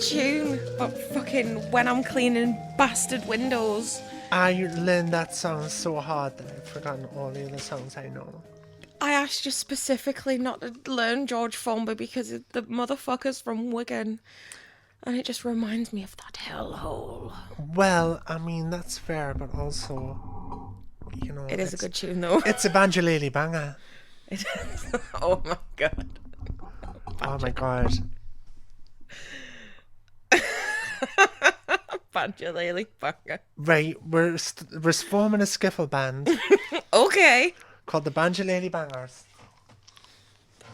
tune, but fucking when I'm cleaning bastard windows. I learned that song so hard that I've forgotten all the other songs I know. I asked you specifically not to learn George Formby because the motherfucker's from Wigan. And it just reminds me of that hellhole. Well, I mean, that's fair, but also, you know... It is a good tune, though. It's a banjolele banger. It is. Oh, my God. Oh, my God. Banjolele banger. Right, we're forming a skiffle band Okay. called the Banjolele Bangers.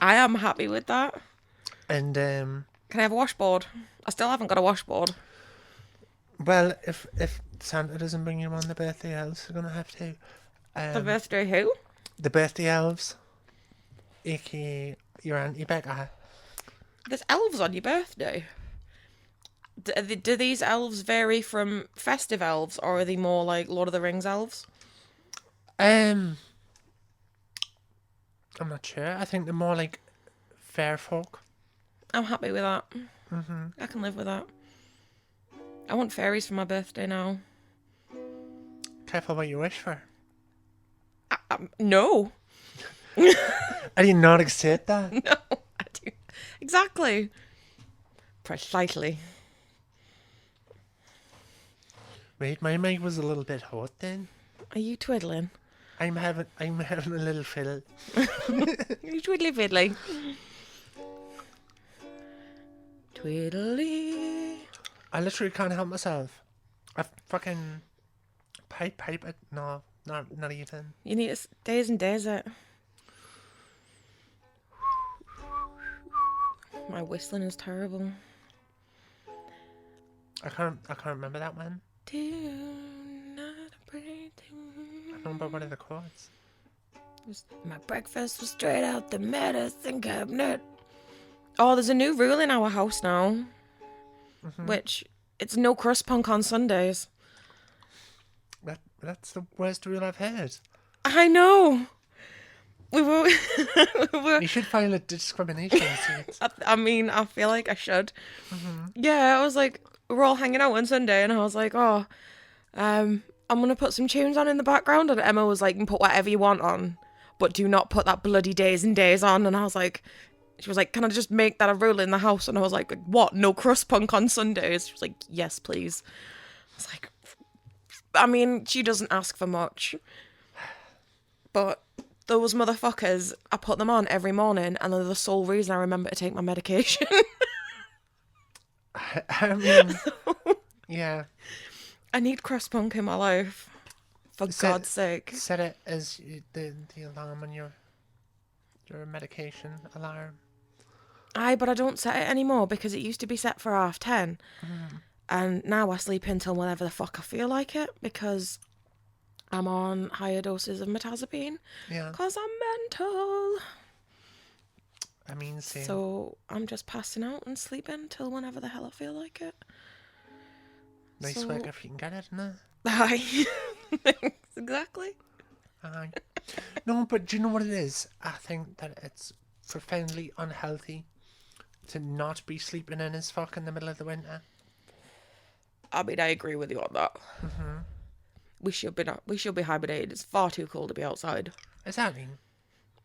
I am happy with that. And, Can I have a washboard? I still haven't got a washboard. well, if Santa doesn't bring you on the birthday elves, you're going to have to. The birthday who? The birthday elves, a.k.a. your Auntie Bekah. There's elves on your birthday. Do these elves vary from festive elves, or are they more like Lord of the Rings elves? I'm not sure. I think they're more like fair folk. I'm happy with that. Mm-hmm. I can live with that. I want fairies for my birthday now. Careful what you wish for. No. I did not accept that. No, I do. Exactly. Precisely. Right, my mic was a little bit hot then. Are you twiddling? I'm having a little fiddle. You twiddly fiddly. Twiddly. I literally can't help myself. I fucking pipe it. No, not even. You need days and days it. My whistling is terrible. I can't remember that one. Do not breathe. I don't remember one of the chords. My breakfast was straight out the medicine cabinet. Oh, there's a new rule in our house now. Mm-hmm. Which, it's no crust punk on Sundays. That's the worst rule I've heard. I know. We You should file a discrimination suit. I mean, I feel like I should. Mm-hmm. Yeah, I was like, we're all hanging out one Sunday, and I was like, I'm going to put some tunes on in the background. And Emma was like, put whatever you want on, but do not put that bloody days and days on. And I was like, she was like, can I just make that a rule in the house? And I was like, what? No crust punk on Sundays? She was like, yes, please. I was like, I mean, she doesn't ask for much. But those motherfuckers, I put them on every morning, and they're the sole reason I remember to take my medication. I mean, yeah. I need crust punk in my life. For God's sake. Set it as the alarm on your medication alarm. Aye, but I don't set it anymore because it used to be set for 10:30. And now I sleep until whenever the fuck I feel like it because I'm on higher doses of metazapine. Yeah. Because I'm mental. I mean, same. So I'm just passing out and sleeping till whenever the hell I feel like it. Nice work if you can get it, no? Aye. Exactly. Aye. No, but do you know what it is? I think that it's profoundly unhealthy to not be sleeping in as fuck in the middle of the winter. I mean, I agree with you on that. Mm-hmm. We should be hibernating. It's far too cold to be outside. Exactly.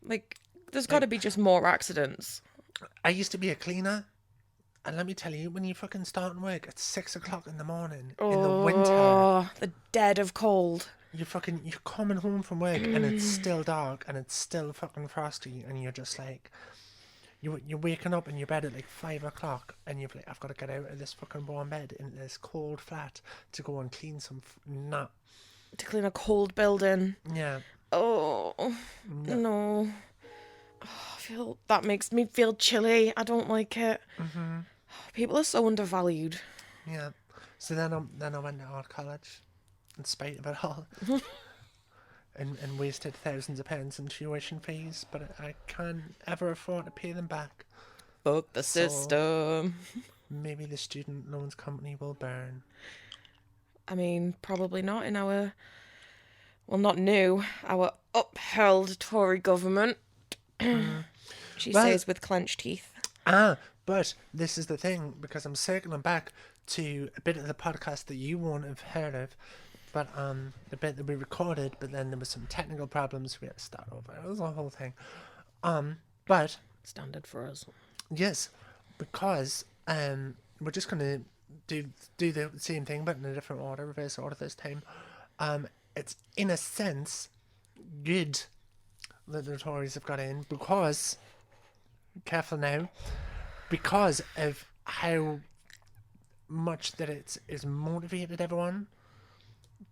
Like, there's got to be just more accidents. I used to be a cleaner, and let me tell you, when you fucking start work at 6 o'clock in the morning in the winter, the dead of cold. you're coming home from work and it's still dark and it's still fucking frosty, and you're just like, you're waking up in your bed at like 5 o'clock, and you're like, I've got to get out of this fucking warm bed into this cold flat to go and clean some to clean a cold building. Yeah. Oh no. That makes me feel chilly. I don't like it. Mm-hmm. People are so undervalued. Yeah. So then I went to art college, in spite of it all, and wasted thousands of pounds in tuition fees, but I can't ever afford to pay them back. Fuck the system. Maybe the student loans company will burn. I mean, probably not in our, well, not new, our upheld Tory government. She says with clenched teeth. Ah, But this is the thing, because I'm circling back to a bit of the podcast that you won't have heard of, but the bit that we recorded, but then there was some technical problems. We had to start over. It was a whole thing. But Standard for us. yes, because we're just gonna do the same thing, but in a different order, reverse order this time. It's in a sense good that the Tories have got in, because, careful now, because of how much that it's motivated everyone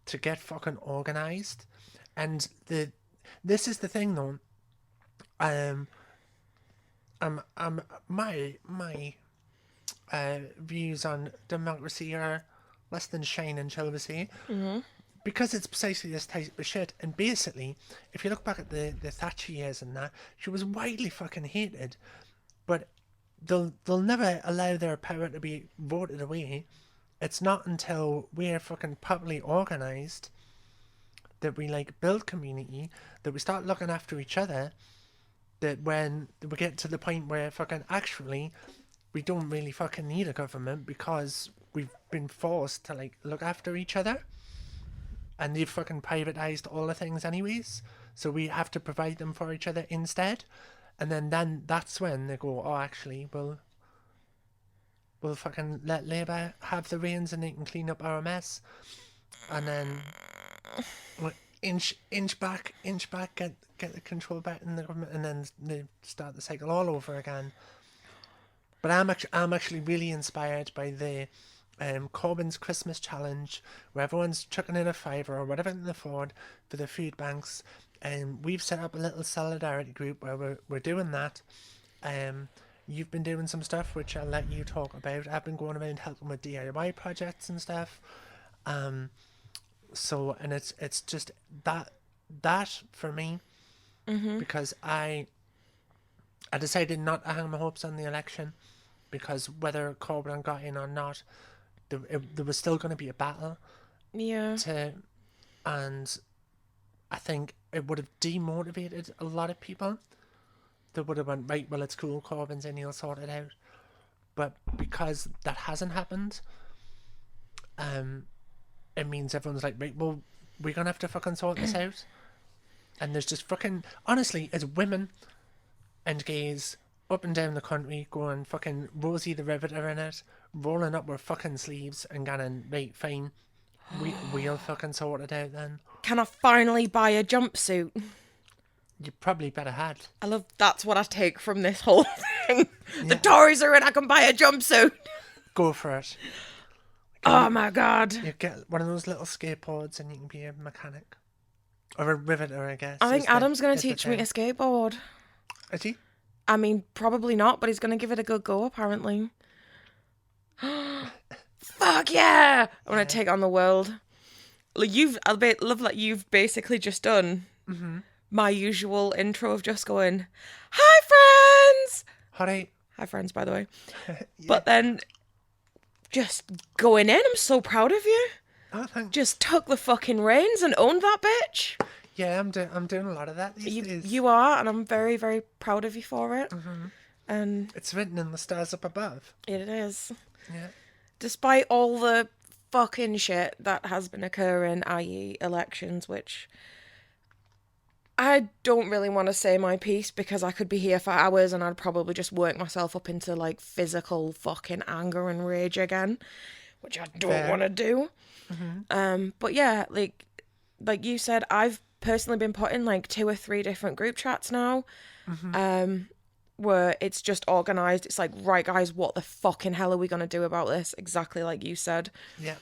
to get fucking organised. And this is the thing though, my views on democracy are less than shine and shall we say, because it's precisely this type of shit. And basically, if you look back at the Thatcher years and that, she was widely fucking hated, but they'll never allow their power to be voted away. It's not until we're fucking properly organised that we like build community, that we start looking after each other, that when we get to the point where fucking actually we don't really fucking need a government because we've been forced to like look after each other, and they've fucking privatised all the things anyways, so we have to provide them for each other instead. And then that's when they go, oh, actually, we'll fucking let Labour have the reins and they can clean up our mess. And then inch back, get the control back in the government, and then they start the cycle all over again. But I'm actually really inspired by the Corbyns Christmas challenge, where everyone's chucking in a fiver or whatever they can afford for the food banks. We've set up a little solidarity group where we're doing that. You've been doing some stuff which I'll let you talk about. I've been going around helping with DIY projects and stuff. So, and it's just that for me, because I decided not to hang my hopes on the election, because whether Corbyn got in or not, there was still going to be a battle. Yeah. And I think it would have demotivated a lot of people. They would have went, right, well, it's cool, Corbyn's in, he'll sort it out. But because that hasn't happened, it means everyone's like, right, well, we're going to have to fucking sort this out. And there's just fucking, honestly, as women and gays up and down the country going fucking Rosie the Riveter in it, rolling up our fucking sleeves and going, right, fine, we'll fucking sort it out then. Can I finally buy a jumpsuit? You probably better had. I love, that's what I take from this whole thing. Yeah. The Tories are in, I can buy a jumpsuit. Go for it. Oh my god. You get one of those little skateboards and you can be a mechanic. Or a riveter, I guess. I think Adam's going to teach me to skateboard. Is he? I mean, probably not, but he's going to give it a good go, apparently. Fuck yeah! I'm going to take on the world. Like, love that you've basically just done my usual intro of just going, hi friends! Hi friends, by the way. Yeah. But then just going in, I'm so proud of you. Oh, thanks. Just took the fucking reins and owned that bitch. Yeah, I'm doing a lot of that these days. You are, and I'm very, very proud of you for it. And it's written in the stars up above. It is. Yeah. Despite all the fucking shit that has been occurring, i.e. elections, which I don't really want to say my piece because I could be here for hours and I'd probably just work myself up into like physical fucking anger and rage again, which I don't want to do. But yeah, like you said, I've personally been put in like 2 or 3 different group chats now, where it's just organised. It's like, right guys, what the fucking hell are we going to do about this? Exactly like you said. Yeah.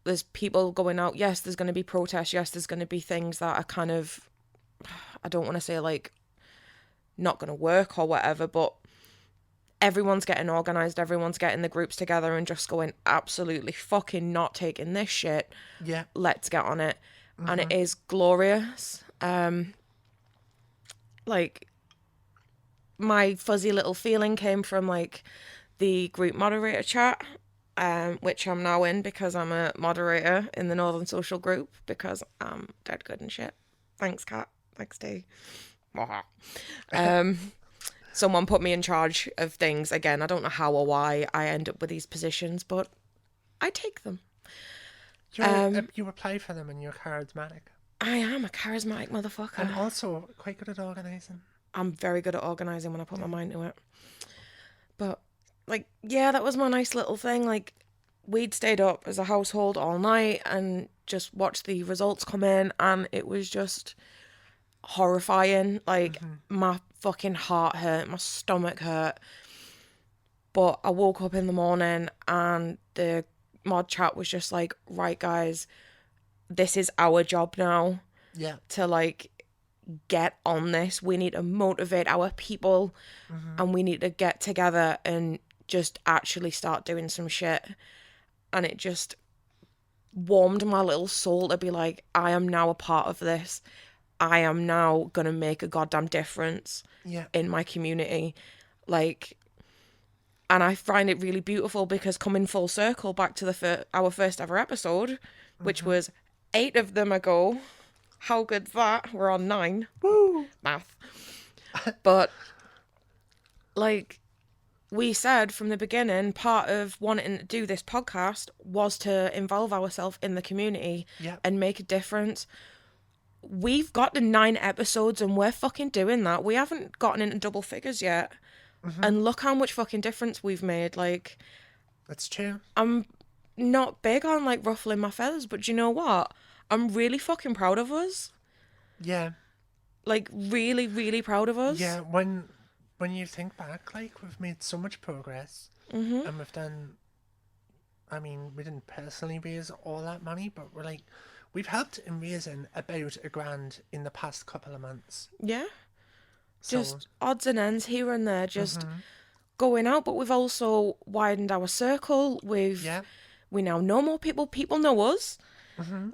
There's people going out. Yes, there's going to be protests. Yes, there's going to be things that are kind of, I don't want to say like not going to work or whatever, but everyone's getting organised. Everyone's getting the groups together and just going, absolutely fucking not taking this shit. Yeah. Let's get on it. And it is glorious. Like, my fuzzy little feeling came from like the group moderator chat, which I'm now in because I'm a moderator in the Northern Social group because I'm dead good and shit. Thanks, Kat. Thanks, D. someone put me in charge of things. Again, I don't know how or why I end up with these positions, but I take them. You apply for them and you're charismatic. I am a charismatic motherfucker. And also quite good at organising. I'm very good at organising when I put my mind to it. But, like, yeah, that was my nice little thing. Like, we'd stayed up as a household all night and just watched the results come in, and it was just horrifying. Like, my fucking heart hurt, my stomach hurt. But I woke up in the morning and the mod chat was just like, right, guys, this is our job now. Yeah. To, like, get on this. We need to motivate our people, and we need to get together and just actually start doing some shit. And it just warmed my little soul to be like, I am now a part of this. I am now gonna make a goddamn difference in my community. Like, and I find it really beautiful because coming full circle back to our first ever episode, which was 8 of them ago. How good's that? We're on 9. Woo! Math. But, like, we said from the beginning, part of wanting to do this podcast was to involve ourselves in the community and make a difference. We've got to 9 episodes and we're fucking doing that. We haven't gotten into double figures yet. And look how much fucking difference we've made. Like, that's true. I'm not big on, like, ruffling my feathers, but you know what? I'm really fucking proud of us. Yeah. Like, really, really proud of us. Yeah, when you think back, like, we've made so much progress. And we've done, I mean, we didn't personally raise all that money, but we've helped in raising about $1,000 in the past couple of months. Yeah. Just odds and ends here and there, just going out. But we've also widened our circle. We now know more people. People know us.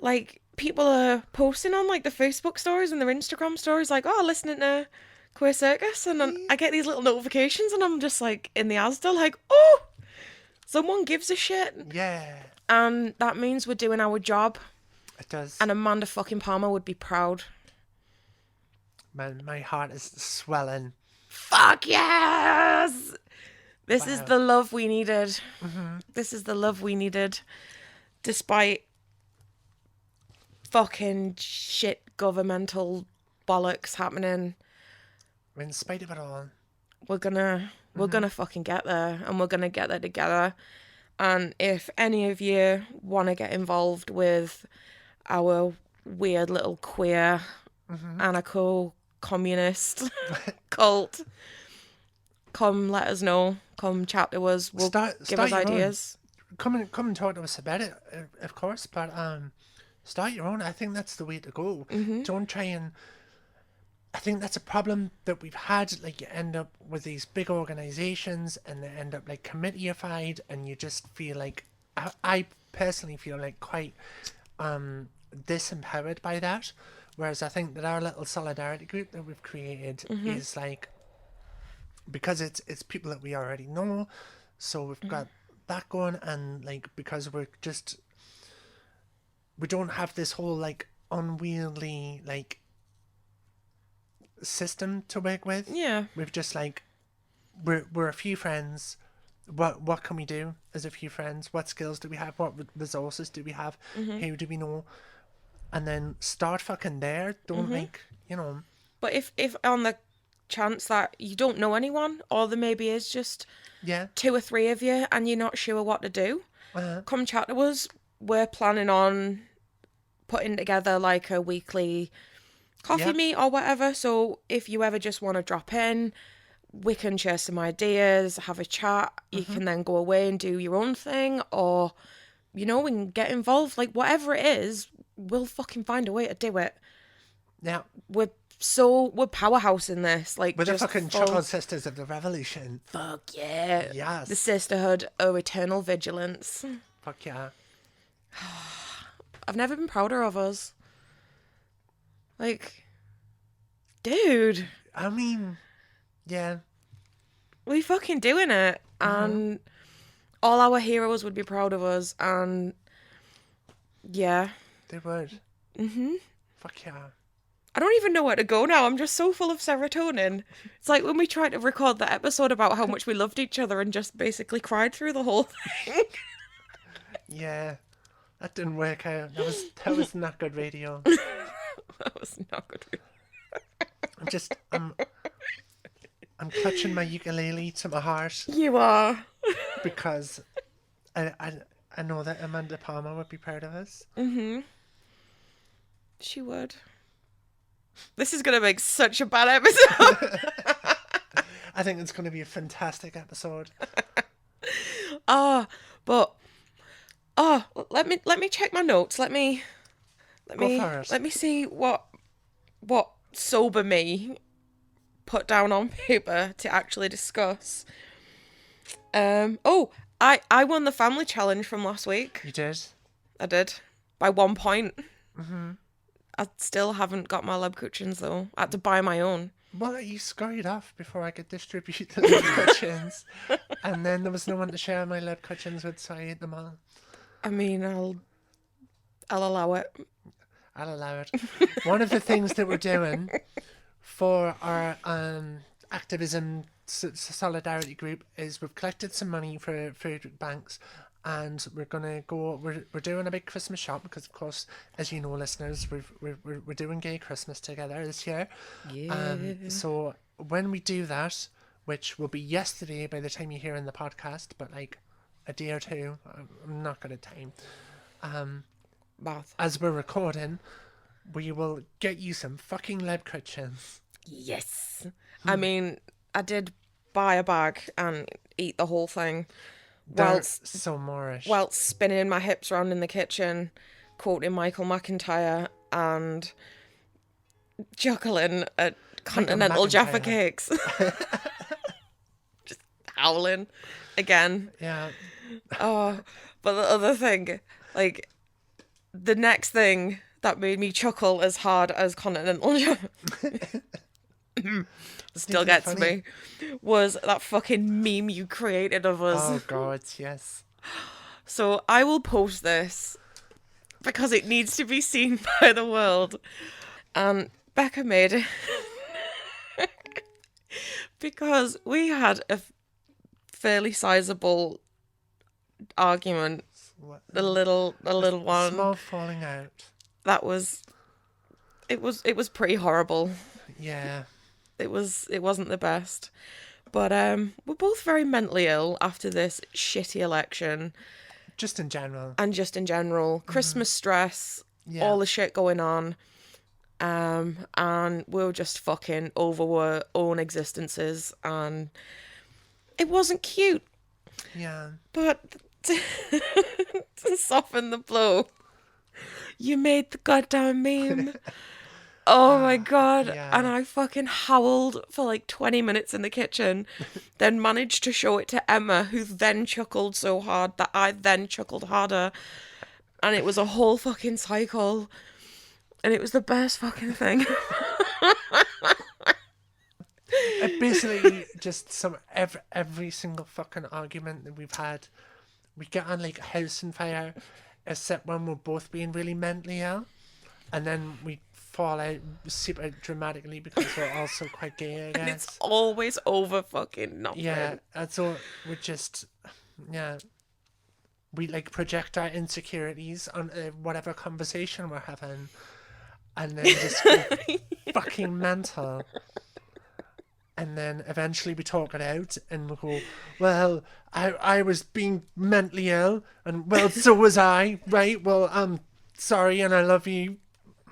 Like, people are posting on, like, the Facebook stories and their Instagram stories, like, oh, listening to Queer Circus, and then I get these little notifications and I'm just, like, in the Asda, like, oh, someone gives a shit. Yeah. And that means we're doing our job. It does. And Amanda fucking Palmer would be proud. Man, my heart is swelling. Fuck yes! This is the love we needed. This is the love we needed. Despite fucking shit governmental bollocks happening. In spite of it all. We're gonna fucking get there, and we're gonna get there together. And if any of you want to get involved with our weird little queer anarcho-communist cult, come let us know. Come chat to us. We'll give us ideas. Come and talk to us about it, of course, but start your own. I think that's the way to go. Don't try and... I think that's a problem that we've had. Like, you end up with these big organizations and they end up, like, committeified, and you just feel like... I personally feel like quite disempowered by that. Whereas I think that our little solidarity group that we've created is, like... Because it's people that we already know, so we've got that going, and, like, because we don't have this whole, like, unwieldy, like, system to work with. Yeah. We've just, like, we're a few friends. What can we do as a few friends? What skills do we have? What resources do we have? Who do we know? And then start fucking there. Don't like, you know. But if on the chance that you don't know anyone, or there maybe is just 2 or 3 of you and you're not sure what to do, come chat to us. We're planning on putting together, like, a weekly coffee meet or whatever. So if you ever just want to drop in, we can share some ideas, have a chat. You can then go away and do your own thing, or, you know, we can get involved. Like, whatever it is, we'll fucking find a way to do it. Yeah. We're powerhouse in this. Like, we're the fucking child sisters of the revolution. Fuck yeah. Yes. The sisterhood of eternal vigilance. Fuck yeah. I've never been prouder of us. Like, dude. I mean, yeah. We fucking doing it. And all our heroes would be proud of us. And yeah. They would. Fuck yeah. I don't even know where to go now. I'm just so full of serotonin. It's like when we tried to record the episode about how much we loved each other and just basically cried through the whole thing. Yeah, that didn't work out. That was not good radio. That was not good. I'm clutching my ukulele to my heart You are. because I know that Amanda Palmer would be proud of us. Mm-hmm. She would. This is going to make such a bad episode. I think it's going to be a fantastic episode. Let me check my notes. Let me see what sober me put down on paper to actually discuss. I won the family challenge from last week. You did? I did. By 1 point. Mm-hmm. I still haven't got my lab cushions though. I had to buy my own. Well, you scurried off before I could distribute the lead cushions. And then there was no one to share my lead cushions with, so I ate them all. I mean, I'll allow it. I'll allow it. One of the things that we're doing for our activism solidarity group is we've collected some money for food banks, and we're doing a big Christmas shop because, of course, as you know, listeners, we're doing gay Christmas together this year. Yeah. So when we do that, which will be yesterday by the time you hear in the podcast, but like a day or two, I'm not good at time. As we're recording, we will get you some fucking lead cushions. Yes. I mean, I did buy a bag and eat the whole thing. Whilst so Moorish. Whilst spinning my hips around in the kitchen, quoting Michael McIntyre and juggling at continental Jaffa cakes. Just howling again. Yeah. Oh, but the other thing, like, the next thing that made me chuckle as hard as continental Jaffa still gets me was that fucking meme you created of us. Oh god, yes. So I will post this because it needs to be seen by the world. And Becca made it because we had a fairly sizable argument. The little one. Small falling out. That was. It was pretty horrible. Yeah. It wasn't the best. But we're both very mentally ill after this shitty election. Just in general. And just in general. Christmas stress, all the shit going on. And we were just fucking over our own existences, and it wasn't cute. Yeah. But to soften the blow, you made the goddamn meme. Oh my god. Yeah. And I fucking howled for like 20 minutes in the kitchen, then managed to show it to Emma, who then chuckled so hard that I then chuckled harder. And it was a whole fucking cycle. And it was the best fucking thing. It basically just every single fucking argument that we've had, we get on like a house on fire, except when we're both being really mentally ill, and then we fall out super dramatically because we're also quite gay, I guess. And it's always over fucking nothing. Yeah, and so we just, we like project our insecurities on whatever conversation we're having, and then just go fucking mental. And then eventually we talk it out and we go, well, I was being mentally ill, and well, so was I, right? Well, I'm sorry, and I love you.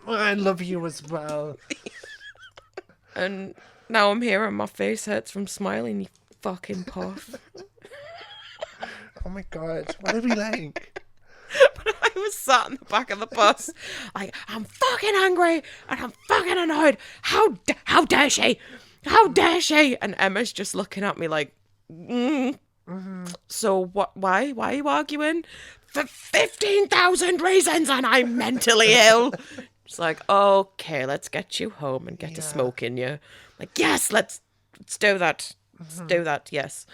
I love you as well. And now I'm here and my face hurts from smiling, you fucking puff. Oh my god, what are we like? But I was sat in the back of the bus, like, I'm fucking angry and I'm fucking annoyed. How dare she? How dare she? And Emma's just looking at me like, So what? Why are you arguing? For 15,000 reasons, and I'm mentally ill. It's like, okay, let's get you home and get to smoking you. Like, yes, let's do that. Let's do that, yes.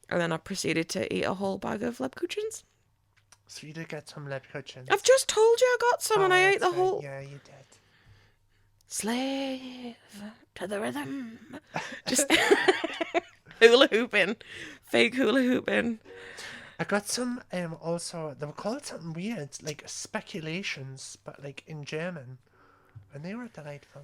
And then I proceeded to eat a whole bag of Lebkuchens. So you did get some lead cushions. I've just told you I got some and I ate the whole... Yeah, you did. slave to the rhythm. Just hula hooping, fake hula hooping. I got some, also, they were called something weird, like speculations, but like in German. And they were delightful.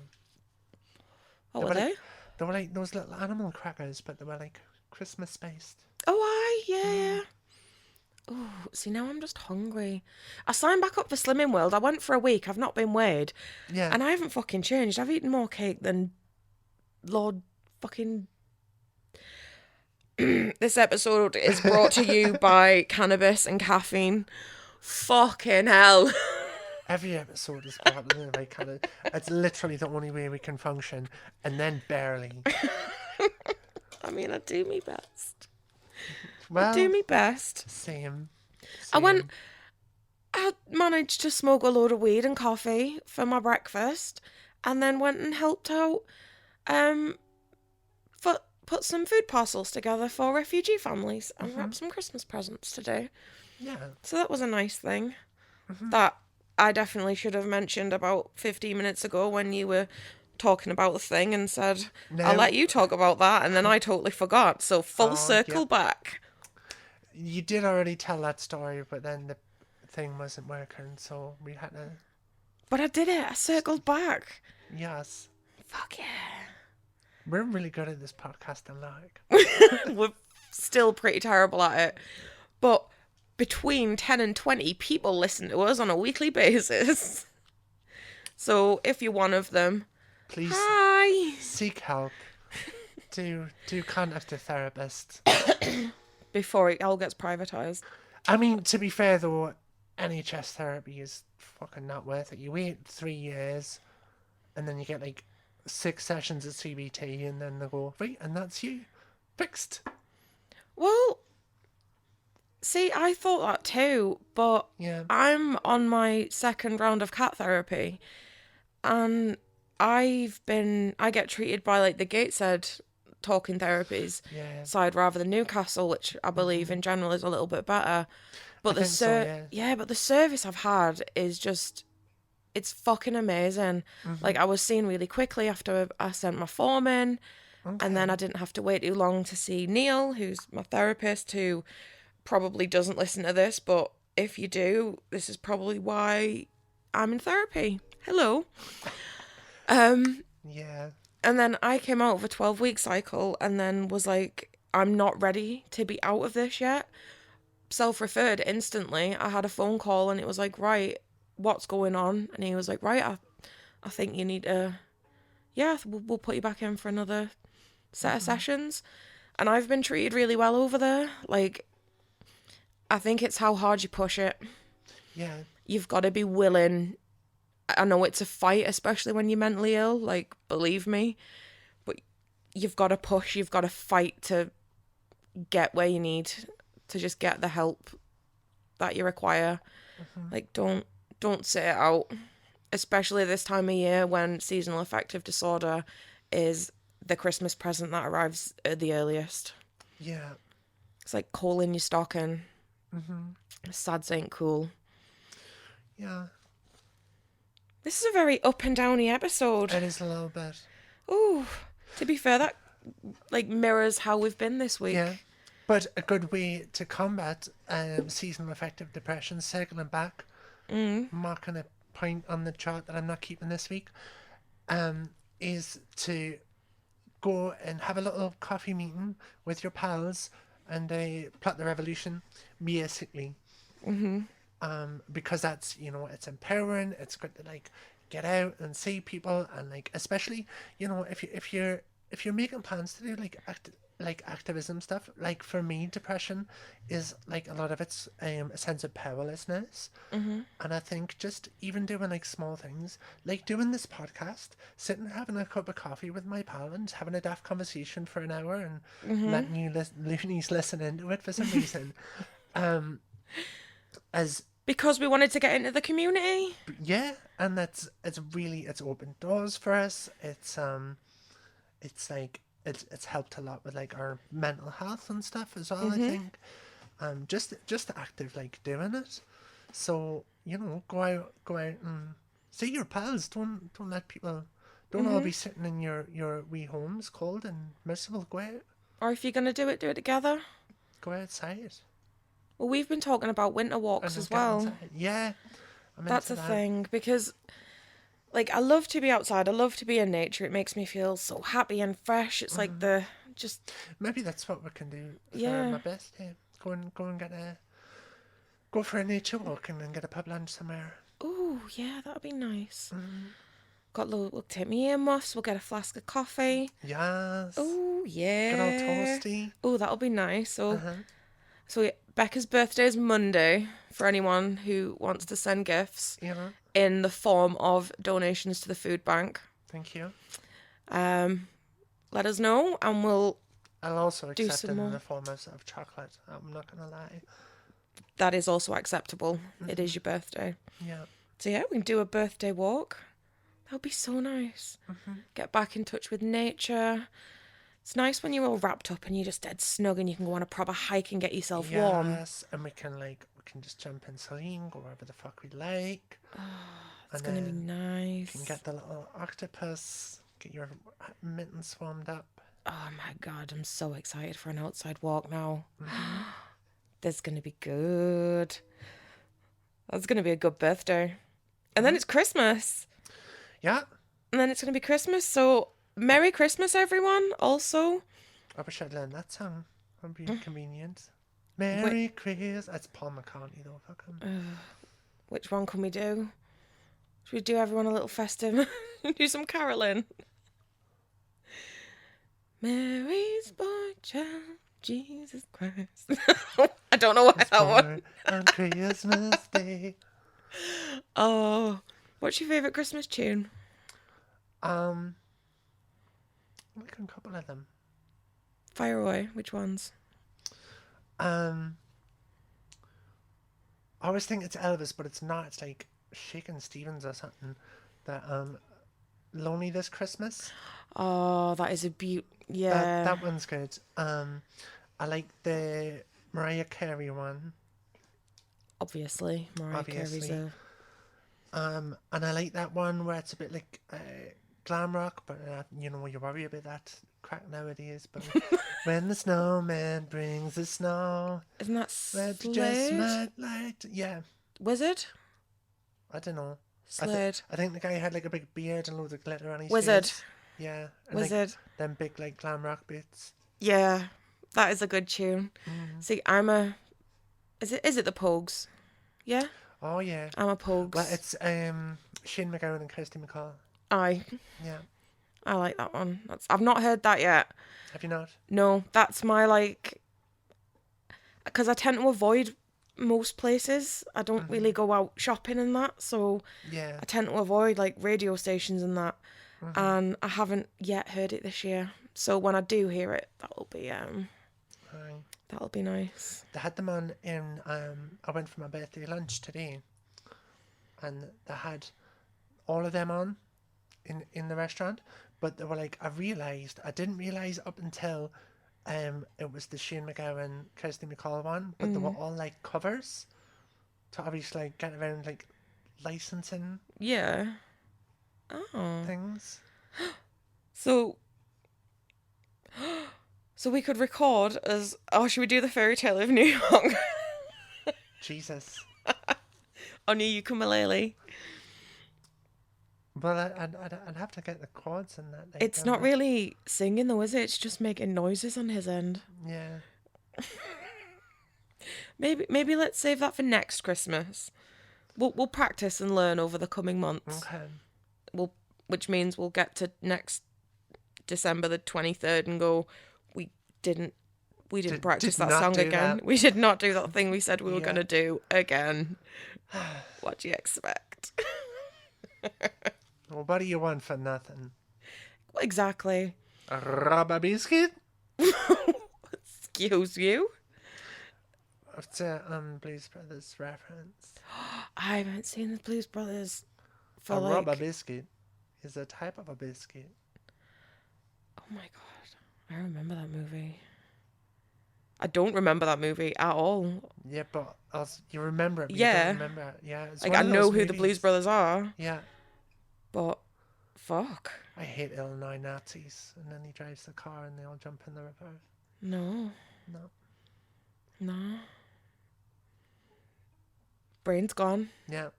What were they? They were like those little animal crackers, but they were like Christmas spiced. Oh, yeah. Oh, see, now I'm just hungry. I signed back up for Slimming World. I went for a week. I've not been weighed. Yeah. And I haven't fucking changed. I've eaten more cake than Lord fucking... This episode is brought to you by cannabis and caffeine. Fucking hell. Every episode is probably like kind of. It's literally the only way we can function, and then barely. I mean, I do my best. Well, I do my best. Same. I managed to smoke a load of weed and coffee for my breakfast, and then went and helped out, put some food parcels together for refugee families and wrap some Christmas presents today. Yeah. So that was a nice thing. That I definitely should have mentioned about 15 minutes ago when you were talking about the thing and said, I'll let you talk about that, and then I totally forgot. So full circle back. You did already tell that story, but then the thing wasn't working, so we had to... But I did it. I circled back. Yes. Fuck yeah. We're really good at this podcasting, like. We're still pretty terrible at it. But between 10 and 20 people listen to us on a weekly basis. So if you're one of them, please hi. Seek help. Do contact a therapist. Before it all gets privatised. I mean, to be fair though, NHS therapy is fucking not worth it. You wait 3 years and then you get like 6 sessions of CBT and then they go, right, and that's you. Fixed. Well, see, I thought that too, but yeah. I'm on my second round of cat therapy and I get treated by like the Gateshead talking therapies side rather than Newcastle, which I believe in general is a little bit better. But but the service I've had is just, it's fucking amazing. Like I was seen really quickly after I sent my form in, and then I didn't have to wait too long to see Neil, who's my therapist, who probably doesn't listen to this, but if you do, this is probably why I'm in therapy. Hello. Yeah. And then I came out of a 12-week cycle and then was like, I'm not ready to be out of this yet. Self-referred instantly. I had a phone call and it was like, right, what's going on? And he was like, right, I think you need to, we'll put you back in for another set of sessions. And I've been treated really well over there. Like, I think it's how hard you push it. Yeah. You've got to be willing. I know it's a fight, especially when you're mentally ill, like, believe me. But you've got to push, you've got to fight to get where you need to just get the help that you require. Like, don't sit it out. Especially this time of year when seasonal affective disorder is the Christmas present that arrives at the earliest. Yeah. It's like coal in your stocking. Sads ain't cool. Yeah. This is a very up and downy episode. It is a little bit. Ooh, to be fair, that like mirrors how we've been this week. Yeah, but a good way to combat seasonal affective depression, circling back, marking a point on the chart that I'm not keeping this week, is to go and have a little coffee meeting with your pals and plot the revolution, basically. Because that's, it's empowering. It's good to like get out and see people, and like especially, if you're making plans to do like activism stuff. Like for me, depression is like a lot of it's a sense of powerlessness, and I think just even doing like small things, like doing this podcast, sitting having a cup of coffee with my pal and having a daft conversation for an hour and letting you loonies listen into it for some reason, because we wanted to get into the community. Yeah, and it's opened doors for us. It's like it's helped a lot with like our mental health and stuff as well. I think, just active like doing it. So go out and see your pals. Don't let people Don't all be sitting in your wee homes, cold and miserable. Go out. Or if you're going to do it together. Go outside. Well, we've been talking about winter walks And as get well. inside. Yeah. That's a thing, because like I love to be outside. I love to be in nature. It makes me feel so happy and fresh. It's like maybe that's what we can do for Yeah. my birthday. Go and go for a nature walk and then get a pub lunch somewhere. Oh, yeah, that'd be nice. We'll take me earmuffs. We'll get a flask of coffee. Yes. Oh, yeah. Good old toasty. Oh, that'll be nice. So Becca's birthday is Monday for anyone who wants to send gifts in the form of donations to the food bank. Thank you. Let us know and we'll I'll also do accept it some more. in the form of chocolate. I'm not going to lie. That is also acceptable. It is your birthday. Yeah. So yeah, we can do a birthday walk. That would be so nice. Get back in touch with nature. It's nice when you're all wrapped up and you're just dead snug and you can go on a proper hike and get yourself warm. Yes, and we can just jump in saline, go wherever the fuck we like. It's going to be nice. You can get the little octopus, get your mittens warmed up. Oh my God, I'm so excited for an outside walk now. That's going to be good. That's going to be a good birthday. And then it's Christmas. Yeah. And then it's going to be Christmas, so Merry Christmas, everyone, also. I wish I'd learned that song. That would be convenient. Merry Christmas. That's Paul McCartney, though. Fuck him. Which one can we do? Should we do everyone a little festive? Do some caroling. Mary's boy child, Jesus Christ. I don't know why that one. On Christmas Day. Oh, what's your favourite Christmas tune? Like a couple of them. Fire away. Which ones? I always think it's Elvis, but it's not. It's like Shakin' Stevens or something. That Lonely This Christmas. Oh, that is a yeah. That one's good. I like the Mariah Carey one. Obviously, Mariah Carey's a... And I like that one where it's a bit like glam rock, but you worry about that crap nowadays. But when the snowman brings the snow, Isn't that let's Slade? just might like yeah. Wizard? I don't know. Slade. I think the guy had like a big beard and loads of glitter on his Wizard. face. Yeah. And Wizard. like, them big like glam rock bits. Yeah, that is a good tune. See, Is it the Pogues? Yeah? Oh yeah. I'm a Pogues. Well, it's Shane McGowan and Kirsty McCall. Aye. Yeah. I like that one. I've not heard that yet. Have you not? No, that's my because I tend to avoid most places. I don't really go out shopping and that, so yeah. I tend to avoid radio stations and that. And I haven't yet heard it this year. So when I do hear it, that'll be nice. They had them on in I went for my birthday lunch today, and they had all of them on in the restaurant, but they were like, I didn't realise up until it was the Shane McGowan Kirsty McCall one, but they were all like covers to obviously get around licensing things. So we could record as... Oh, should we do the fairy tale of New York? Jesus. On your ukulele. Well, I'd have to get the chords and that. It's not really singing though, is it? It's just making noises on his end. Yeah. Maybe let's save that for next Christmas. We'll practice and learn over the coming months. Okay. Which means we'll get to next December the 23rd and go, we didn't practice that song again. We did not do that thing we said we were going to do again. What do you expect? Well, what do you want for nothing? Exactly. A rubber biscuit? Excuse you? It's a Blues Brothers reference. I haven't seen the Blues Brothers for a rubber biscuit is a type of a biscuit. Oh my god. I remember that movie. I don't remember that movie at all. Yeah, but you remember it. But yeah. You don't remember it. Yeah. I know who the Blues Brothers are. Yeah. But Fuck. I hate Illinois Nazis. And then he drives the car and they all jump in the river. No. No. No. Brain's gone. Yeah.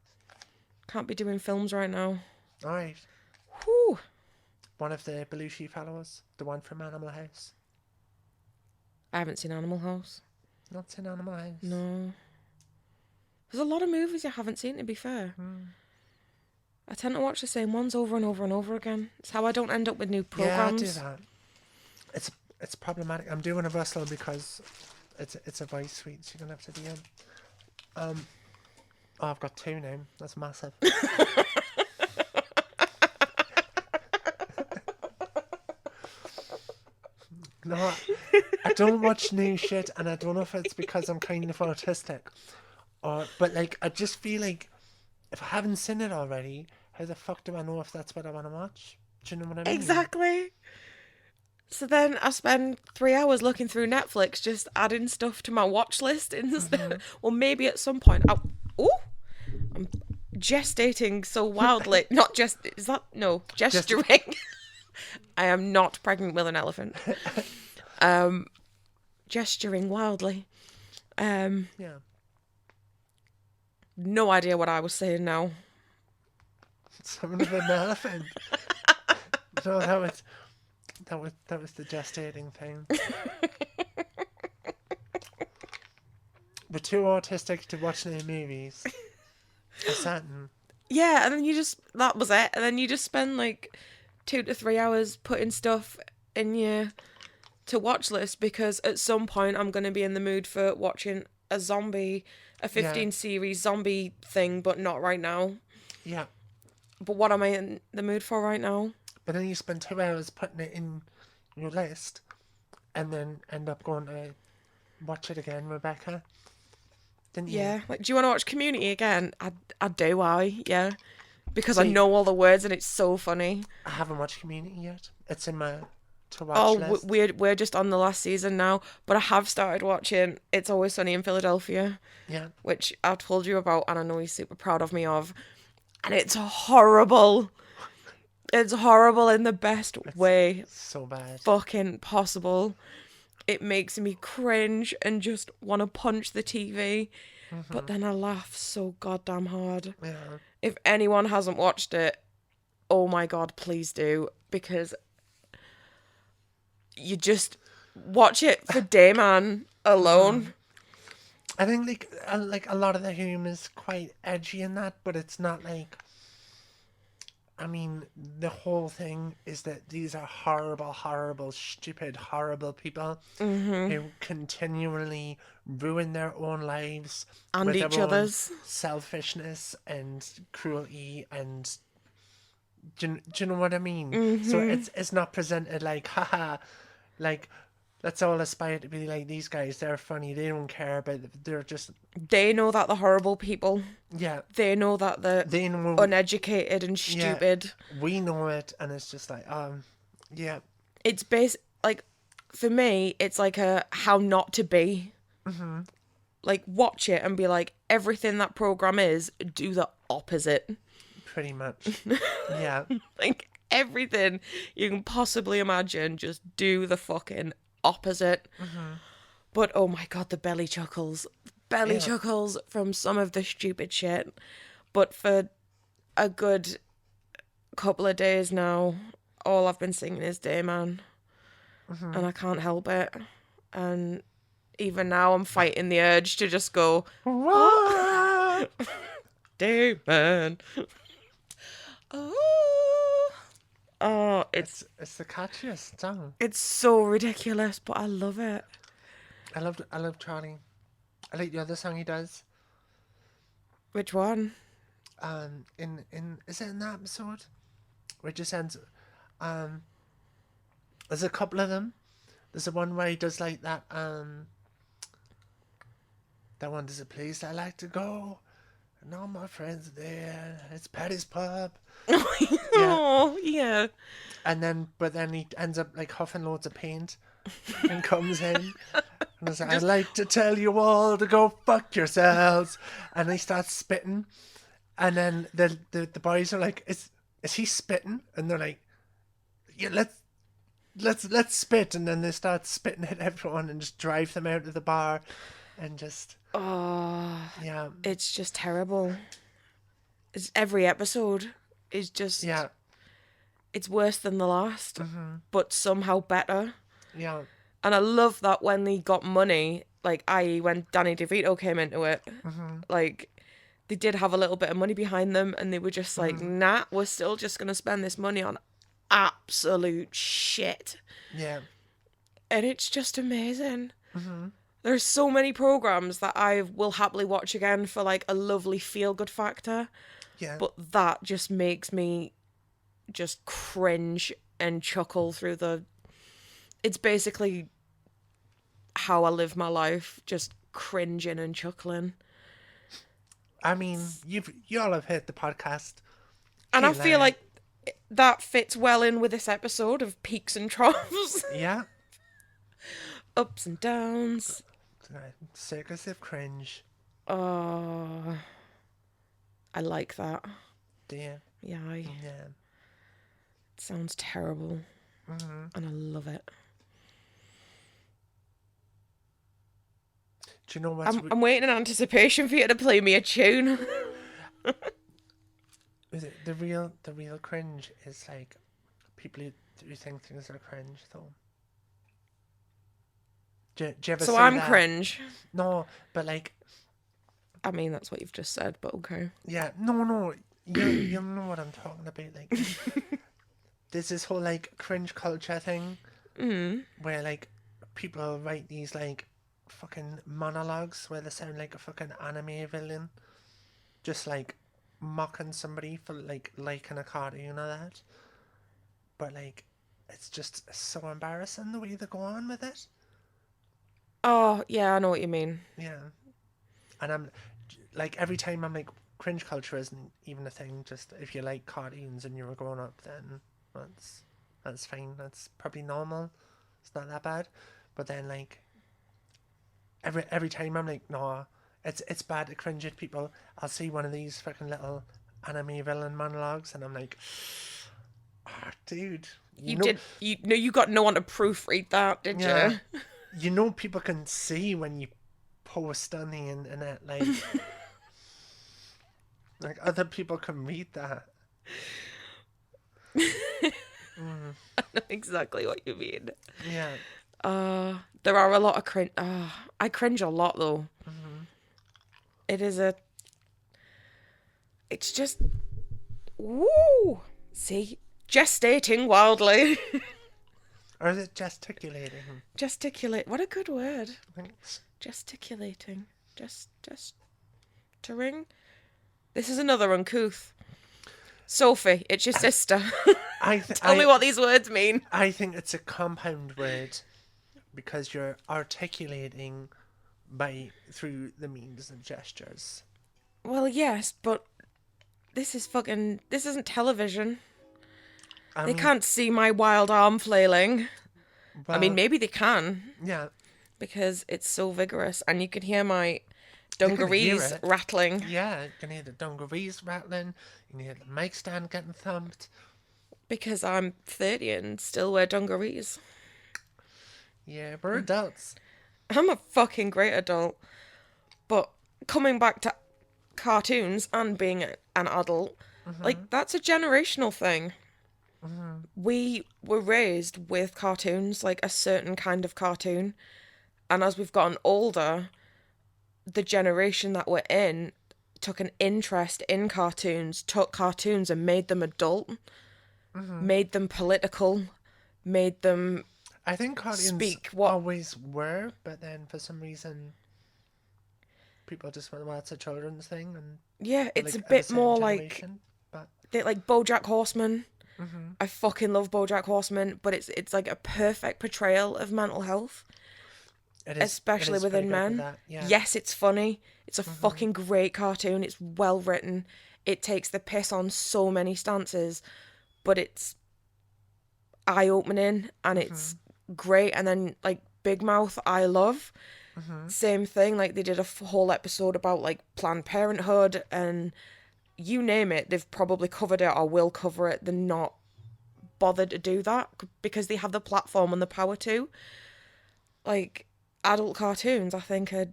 Can't be doing films right now. Alright. Whew. One of the Belushi fellows. The one from Animal House. I haven't seen Animal House. Not seen Animal House. No. There's a lot of movies I haven't seen, to be fair. I tend to watch the same ones over and over and over again. It's how I don't end up with new programs. Yeah, I do that. It's problematic. I'm doing a Russell because it's a voice suite, so you're gonna have to DM. Oh, I've got 2 now. That's massive. No, I don't watch new shit, and I don't know if it's because I'm kind of autistic, but like I just feel like if I haven't seen it already, how the fuck do I know if that's what I want to watch? Do you know what I mean? Exactly. So then I spend 3 hours looking through Netflix, just adding stuff to my watch list instead. Well, maybe at some point. I'm gestating so wildly. Not just. Is that no gesturing? I am not pregnant with an elephant. Gesturing wildly. Yeah. No idea what I was saying now. Something of an elephant. No, that was the gestating thing. We're too autistic to watch any movies. Or something. Yeah, and then that was it. And then you just spend like 2 to 3 hours putting stuff in your to watch list because at some point I'm going to be in the mood for watching a 15 series zombie thing, but not right now. Yeah. But what am I in the mood for right now? But then you spend 2 hours putting it in your list and then end up going to watch it again, Rebecca. Didn't you? Yeah. Like, do you want to watch Community again? I do, yeah. Because See, I know all the words and it's so funny. I haven't watched Community yet. It's in my to watch list. We're just on the last season now, but I have started watching It's Always Sunny in Philadelphia. Yeah. Which I told you about and I know he's super proud of me of. And it's horrible. It's horrible in the best way. So bad. Fucking possible. It makes me cringe and just want to punch the TV. But then I laugh so goddamn hard. Yeah. If anyone hasn't watched it, oh my God, please do. Because you just watch it for Dayman alone. I think like a lot of the humor is quite edgy in that, but it's not like. I mean, the whole thing is that these are horrible, horrible, stupid, horrible people who continually ruin their own lives And with each their own other's. selfishness and cruelty and. Do you know what I mean? So it's not presented like, haha, like. Let's all aspire to be like these guys. They're funny. They don't care about it. They're just... They know that they're horrible people. Yeah. They know that they're know uneducated and stupid. Yeah, we know it, and it's just like, yeah. It's like, for me, it's like a how not to be. Like, watch it and be like, everything that program is, do the opposite. Pretty much. Yeah. Like, everything you can possibly imagine, just do the fucking opposite. But oh my God, the belly chuckles from some of the stupid shit. But for a good couple of days now, all I've been singing is Dayman, and I can't help it. And even now I'm fighting the urge to just go Dayman. Oh, it's the catchiest song. It's so ridiculous, but I love it. I love Charlie. I like the other song he does. Which one? In is it in that episode? Where it just ends. There's a couple of them. There's the one where he does like that. That one. There's a place I like to go, and all my friends are there. It's Patty's Pub. Oh, yeah. But then he ends up like huffing loads of paint and comes in. And he's like, I'd like to tell you all to go fuck yourselves. And he starts spitting. And then the boys are like, is he spitting? And they're like, yeah, let's spit, and then they start spitting at everyone and just drive them out of the bar, and just Oh, yeah, it's just terrible. It's every episode is just yeah, it's worse than the last, but somehow better. yeah, And I love that when they got money, like i.e. when Danny DeVito came into it, like they did have a little bit of money behind them and they were just like, nah, we're still just gonna spend this money on absolute shit. yeah, And it's just amazing. There's so many programs that I will happily watch again for like a lovely feel good factor, yeah. but that just makes me just cringe and chuckle through the. It's basically how I live my life, just cringing and chuckling. I mean, you all have heard the podcast, And I Kayla. feel like that fits well in with this episode of peaks and troughs, Yeah, ups and downs. Circus of Cringe. Oh, I like that. Yeah, Yeah, yeah. it sounds terrible, and I love it. Do you know what's I'm waiting in anticipation for you to play me a tune. is it the real cringe is like people who think things are cringe though. Do you ever So see I'm that? cringe. No, but like, I mean, that's what you've just said, but okay. yeah, no, you know what I'm talking about. Like, there's this whole like cringe culture thing where like people write these like fucking monologues where they sound like a fucking anime villain, just like mocking somebody for like liking a cartoon or that. But like, it's just so embarrassing the way they go on with it. Oh, yeah, I know what you mean. Yeah, and I'm like every time I'm like cringe culture isn't even a thing. Just if you like cartoons and you're a grown up, then that's fine. That's probably normal. It's not that bad. But then like every time I'm like, no, it's bad to cringe at people. I'll see one of these fucking little anime villain monologues, and I'm like, oh, dude, You got no one to proofread that, did yeah, you? you know people can see when you post on the internet, like, like other people can read that. I know exactly what you mean. Yeah, There are a lot of cringe. I cringe a lot though. It is a. It's just. Woo! See? Gestating wildly. or is it gesticulating? Gesticulate. What a good word. Thanks. Gesticulating. Gesturing. This is another uncouth. Sophie, it's your sister. Tell me what these words mean. I think it's a compound word because you're articulating through the means of gestures. Well, yes, but this isn't television. They can't see my wild arm flailing. Well, I mean, maybe they can, yeah, because it's so vigorous, and you can hear my can hear dungarees it. rattling. Yeah, you can hear the dungarees rattling. You can hear the mic stand getting thumped. Because I'm 30 and still wear dungarees. Yeah, we're adults. I'm a fucking great adult. But coming back to cartoons and being an adult, like, that's a generational thing. We were raised with cartoons, like a certain kind of cartoon. And as we've gotten older, the generation that we're in took an interest in cartoons, took cartoons and made them adult, made them political, made them I think cartoons speak what always were, but then for some reason people just went, well, it's a children's thing. And yeah, it's like, a bit more like but BoJack Horseman. I fucking love BoJack Horseman, but it's like a perfect portrayal of mental health, especially within men. Yeah. Yes, it's funny. It's a fucking great cartoon. It's well written. It takes the piss on so many stances, but it's eye-opening and it's great. And then like Big Mouth, I love. Same thing. Like they did a whole episode about like Planned Parenthood and you name it, they've probably covered it or will cover it. They're not bothered to do that because they have the platform and the power to. Like, adult cartoons, I think, are,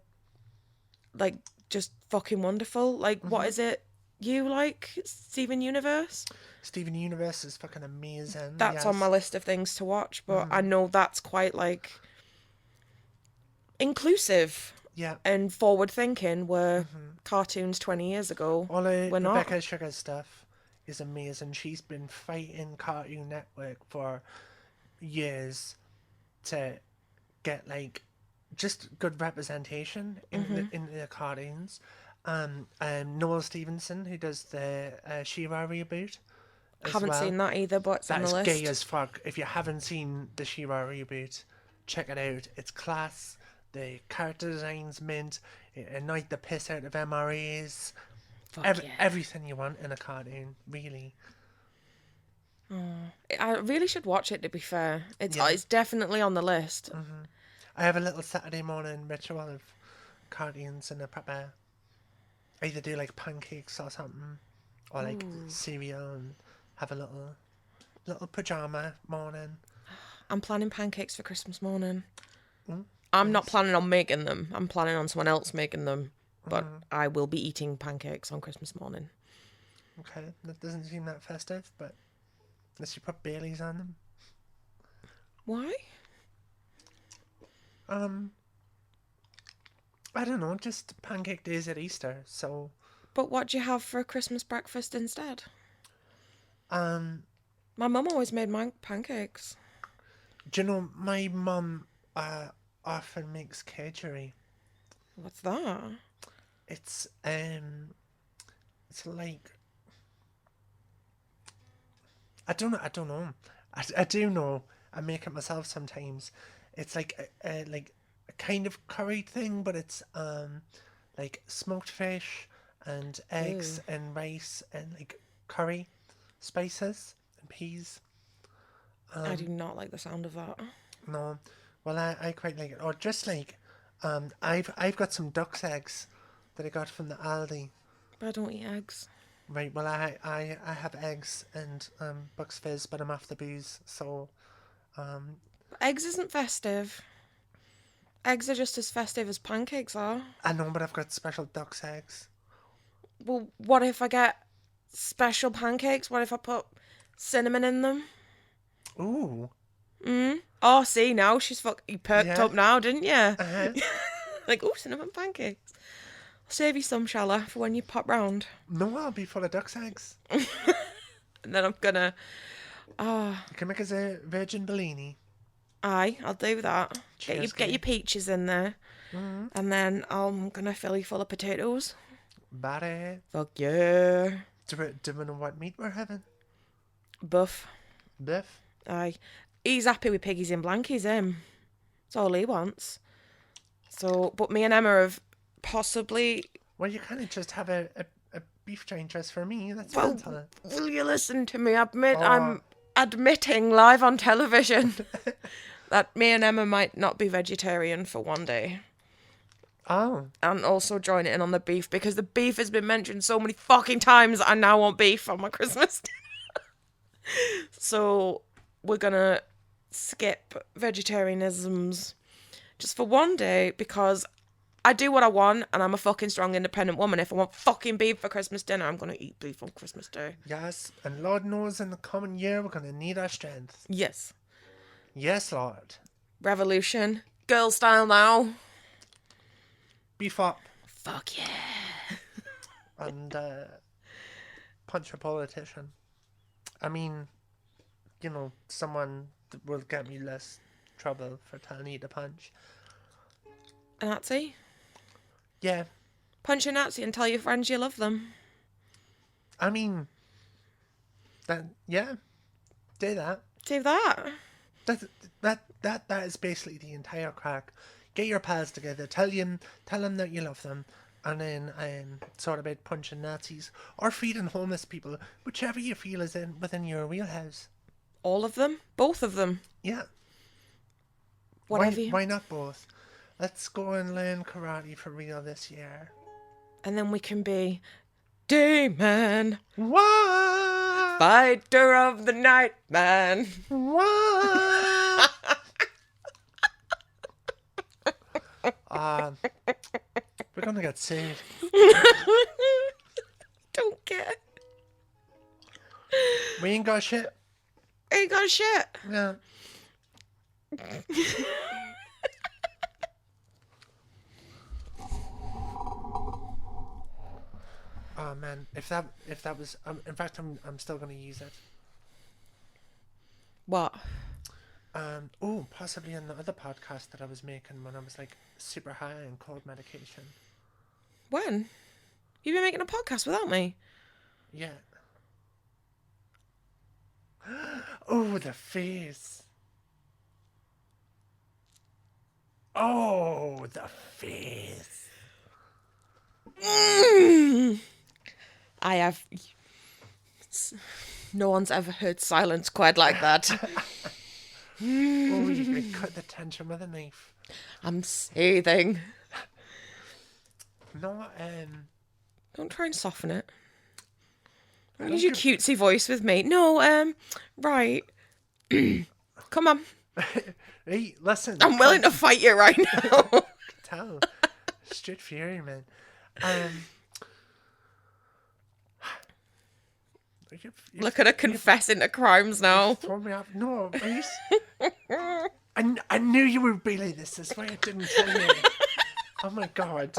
like, just fucking wonderful. Like, what is it you like? Steven Universe? Steven Universe is fucking amazing. That's on my list of things to watch, but I know that's quite, like, inclusive and forward-thinking, where cartoons 20 years ago all of were not. Rebecca Sugar's stuff is amazing. She's been fighting Cartoon Network for years to get, like, just good representation in the cartoons. Noel Stevenson, who does the She-Ra reboot. Haven't seen that either, but it's on the list. That is gay as fuck. If you haven't seen the She-Ra reboot, check it out. It's class. The character design's mint. It annoyed the piss out of MRAs. Everything you want in a cartoon, really. I really should watch it, to be fair. It's definitely on the list. I have a little Saturday morning ritual of cartoons and a proper... I either do, like, pancakes or something, or, like, cereal, and have a little pyjama morning. I'm planning pancakes for Christmas morning. I'm not planning on making them. I'm planning on someone else making them. But I will be eating pancakes on Christmas morning. Okay, that doesn't seem that festive, but unless you put Baileys on them. Why? I don't know, just pancake days at Easter, so... But what do you have for a Christmas breakfast instead? My mum always made pancakes. Do you know, my mum often makes cakery. What's that? It's like... I don't know. I do know. I make it myself sometimes. It's like a kind of curried thing, but it's like smoked fish and eggs and rice and like curry spices and peas. I do not like the sound of that. No, well I quite like it. Or just like I've got some duck's eggs that I got from the Aldi. But I don't eat eggs. Right, well I have eggs and Bucks Fizz, but I'm off the booze, so eggs isn't festive. Eggs are just as festive as pancakes are. I know, but I've got special duck's eggs. Well, what if I get special pancakes? What if I put cinnamon in them? Ooh. Oh, see, now she's you perked up now, didn't you? Uh-huh. Like, oh, cinnamon pancakes. I'll save you some, shall I, for when you pop round? No, I'll be full of duck's eggs. And then I'm gonna... You can make us a virgin Bellini. Aye, I'll do that. Cheers, get your peaches in there. And then I'm gonna fill you full of potatoes. Barry. Fuck yeah. Do we know what meat we're having? Buff. Biff? Aye. He's happy with piggies and blankies, him. That's all he wants. So, but me and Emma have possibly... Well, you kind of just have a beef joint just for me. That's well, will you listen to me? I'm admitting live on television that me and Emma might not be vegetarian for one day. Oh. And also join in on the beef, because the beef has been mentioned so many fucking times that I now want beef on my Christmas dinner. So we're gonna skip vegetarianisms just for one day, because I do what I want, and I'm a fucking strong, independent woman. If I want fucking beef for Christmas dinner, I'm gonna eat beef on Christmas Day. Yes, and Lord knows in the coming year we're gonna need our strength. Yes. Yes, Lord. Revolution. Girl style now. Beef up. Fuck yeah. And punch a politician. I mean, you know, someone that will get me less trouble for telling you to punch. A Nazi? Yeah. Punch a Nazi and tell your friends you love them. I mean, do that. Do that. That is basically the entire crack. Get your pals together, tell them that you love them, and then sort about punching Nazis or feeding homeless people, whichever you feel is within your wheelhouse. All of them? Both of them? Yeah. Whatever. Why not both? Let's go and learn karate for real this year. And then we can be Dayman, What? fighter of the night, man. What? We're gonna get sued. Don't care. We ain't got shit. Ain't got shit. Yeah. Oh man, if that was in fact I'm still gonna use it. What? Possibly in the other podcast that I was making when I was like super high on cold medication. When? You've been making a podcast without me? Yeah. Oh, the face. Oh, the face. I have... No one's ever heard silence quite like that. Oh, you could cut the tension with a knife. I'm seething. No, Don't try and soften it. Don't use your cutesy voice with me. No, right. Come on. Hey, listen. I'm willing to fight you right now. Tell. Straight fury, man. Look at her confessing to crimes now. Throw me off. No, I knew you would be like this. That's why I didn't tell you. Oh my god.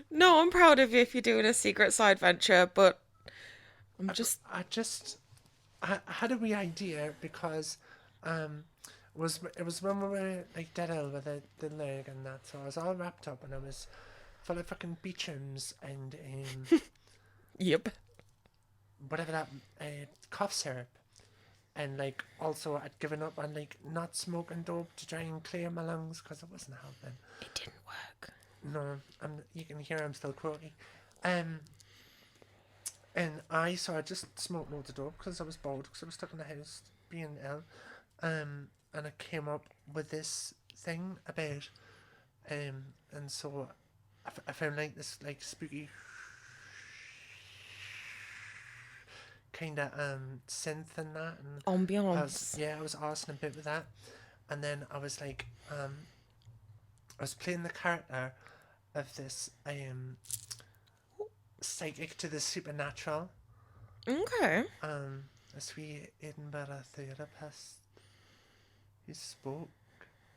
No, I'm proud of you if you're doing a secret side venture, but I had a wee idea because it was when we were like dead ill with the leg and that, so I was all wrapped up and I was full of fucking beechams and Yep. whatever that cough syrup, and like also I'd given up on like not smoking dope to try and clear my lungs because it wasn't helping. It didn't work. No, you can hear I'm still croaky. And I just smoked loads of dope because I was bored because I was stuck in the house being ill. And I came up with this thing about, and so I found like this like spooky kind of synth and that, and Ambiance. I was arsing a bit with that, and then I was like I was playing the character of this psychic to the supernatural. Okay. A sweet Edinburgh therapist. He spoke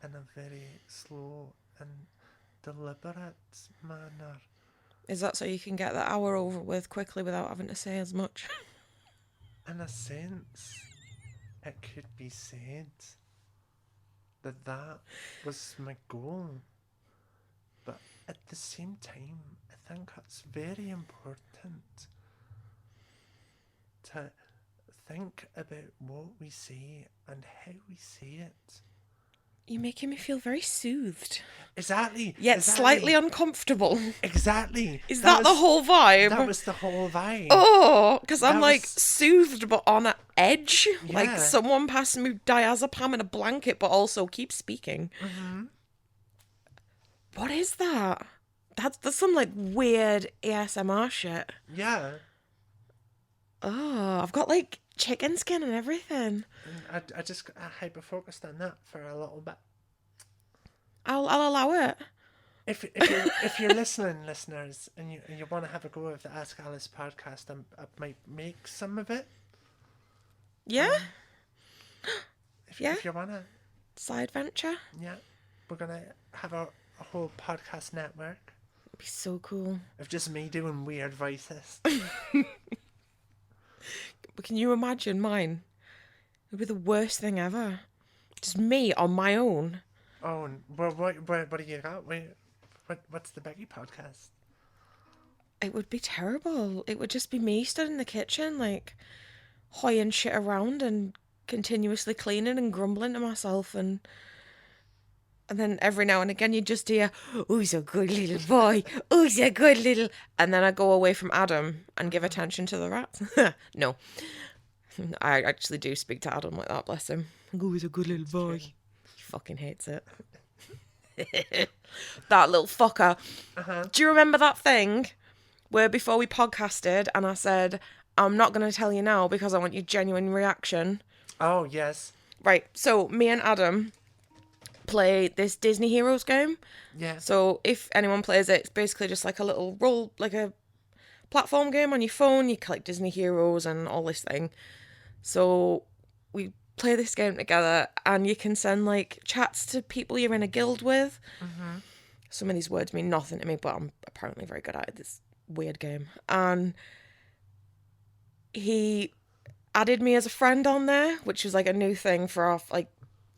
in a very slow and deliberate manner. Is that so you can get the hour over with quickly without having to say as much? In a sense, it could be said that was my goal. But at the same time, I think it's very important to think about what we say and how we say it. You're making me feel very soothed. Exactly. Yet exactly. slightly uncomfortable. Exactly. Is that the whole vibe? That was the whole vibe. Oh, because I'm That like was- soothed but on an edge. Yeah. Like someone passing me diazepam in a blanket but also keep speaking. Mm-hmm. What is that? That's some like weird ASMR shit. Yeah. Oh, I've got like chicken skin and everything. I just got hyper-focused on that for a little bit. I'll allow it. If you're listening, listeners, and you want to have a go of the Ask Alice podcast, I might make some of it. Yeah? If Yeah. you want to. Side venture? Yeah. We're going to have a whole podcast network It'd be so cool. of just me doing weird voices. But can you imagine mine? It'd be the worst thing ever. Just me on my own. Oh, and what do you got? What's the Beki podcast? It would be terrible. It would just be me stood in the kitchen, like, hoying shit around and continuously cleaning and grumbling to myself. And then every now and again you'd just hear, "Oh, he's a good little boy. Oh, he's a good little..." And then I go away from Adam and give attention to the rats. No. I actually do speak to Adam like that, bless him. Oh, he's a good little boy. He fucking hates it. That little fucker. Uh-huh. Do you remember that thing were before we podcasted, and I said, I'm not going to tell you now because I want your genuine reaction. Oh, yes. Right, so me and Adam play this Disney Heroes game. Yeah. So if anyone plays it, it's basically just like a little like a platform game on your phone. You collect Disney Heroes and all this thing. So we play this game together, and you can send like chats to people you're in a guild with. Mm-hmm. Some of these words mean nothing to me, but I'm apparently very good at it. This weird game. And he added me as a friend on there, which was like a new thing for our like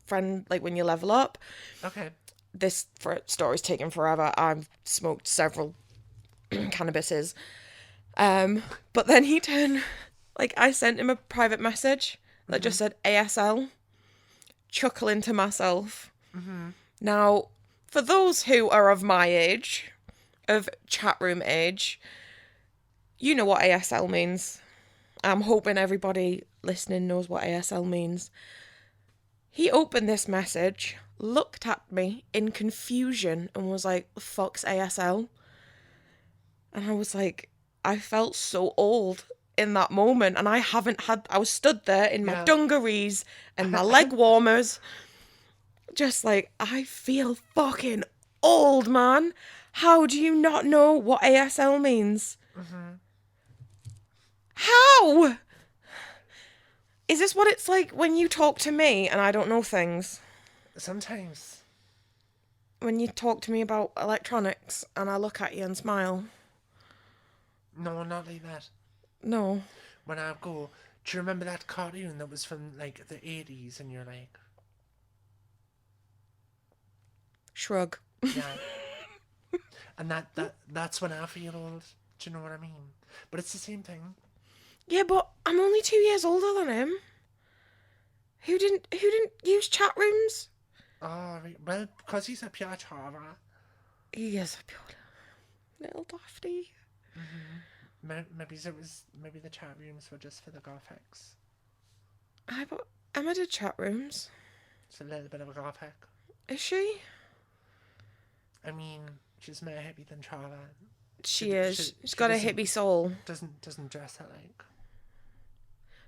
friend, like when you level up. Okay. This story's taken forever. I've smoked several cannabises. But then he turned, like, I sent him a private message that just said ASL, chuckling to myself. Mm-hmm. Now, for those who are of my age, of chat room age, you know what ASL means. I'm hoping everybody listening knows what ASL means. He opened this message, looked at me in confusion, and was like, the fuck's ASL? And I was like, I felt so old in that moment, and I was stood there in my dungarees and my leg warmers, just like, I feel fucking old, man. How do you not know what ASL means? Mm-hmm. How? Is this what it's like when you talk to me and I don't know things? Sometimes. When you talk to me about electronics and I look at you and smile? No, not like that. No. When I go, do you remember that cartoon that was from like the 80s? And you're like, Shrug. yeah. And that's when I feel old. Do you know what I mean? But it's the same thing. Yeah, but I'm only 2 years older than him. Who didn't use chat rooms? Oh, right. Well, because he's a pure chara. He is a pure little dafty. Mm-hmm. Maybe the chat rooms were just for the graphics. But Emma did chat rooms. It's a little bit of a graphic. Is she? I mean, she's more hippie than Chara. She is. She's got a hippie soul. Doesn't dress her like.